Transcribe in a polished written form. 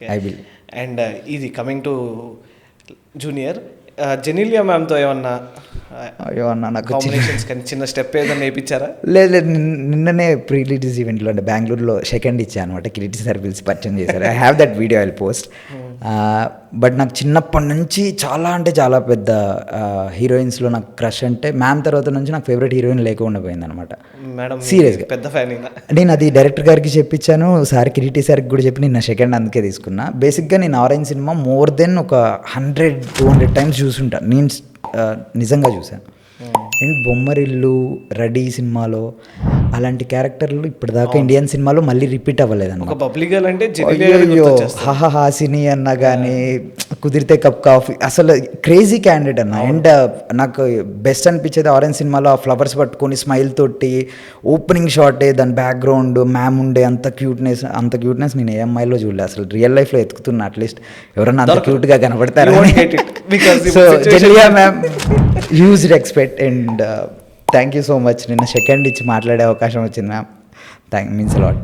I will. And ఇది coming to junior, Genelia మ్యామ్తో ఏమన్నా ఏమన్నా నాకు కాంబినేషన్స్ కానీ చిన్న స్టెప్ ఏదన్నా వేయించారా? లేదు లేదు, నిన్ననే ప్రీ రిలీజ్ ఈవెంట్లో అంటే బెంగళూరులో సెకండ్ ఇచ్చాను అనమాట. కిరీటి సార్ పిలిచి పరిచయం చేశారు. I have that video, I will post. But నాకు చిన్నప్పటి నుంచి చాలా అంటే చాలా పెద్ద హీరోయిన్స్లో నాకు క్రష్ అంటే మ్యామ్ తర్వాత నుంచి నాకు ఫేవరెట్ హీరోయిన్ లేకుండా పోయింది అనమాట. మేడం సీరియస్గా పెద్ద ఫ్యాన్. నేను అది డైరెక్టర్ గారికి చెప్పించాను, సార్ కిరీటి సార్కి కూడా చెప్పి నిన్న సెకండ్ అందుకే తీసుకున్నా. బేసిక్గా నేను ఆరెంజ్ సినిమా మోర్ దెన్ ఒక 100-200 టైమ్స్ చూసుంటాను నేను, నిజంగా చూశాను. అండ్ బొమ్మరిల్లు, రెడీ సినిమాలో అలాంటి క్యారెక్టర్లు ఇప్పటిదాకా ఇండియన్ సినిమాలో మళ్ళీ రిపీట్ అవ్వలేదన్నమాట. పబ్లిక్ అంటే హాసిని అన్న కానీ, కుదిరితే కప్ కాఫీ, అసలు క్రేజీ క్యాండిడేట్ అన్న. అండ్ నాకు బెస్ట్ అనిపించేది ఆరెంజ్ సినిమాలో ఆ ఫ్లవర్స్ పట్టుకొని స్మైల్ తోటి ఓపెనింగ్ షాటే, దాని బ్యాక్గ్రౌండ్ మ్యామ్ ఉండే అంత క్యూట్నెస్ నేను ఏ అమ్మాయిలో చూడలేదు. అసలు రియల్ లైఫ్లో ఎత్తుకుతున్నా, అట్లీస్ట్ ఎవరన్నా అంత క్యూట్గా కనబడతారు. So Genelia ma'am, huge respect. And thank you so much. నిన్న సెకండ్ ఇచ్చి మాట్లాడే అవకాశం వచ్చింది మ్యామ్. Means lot.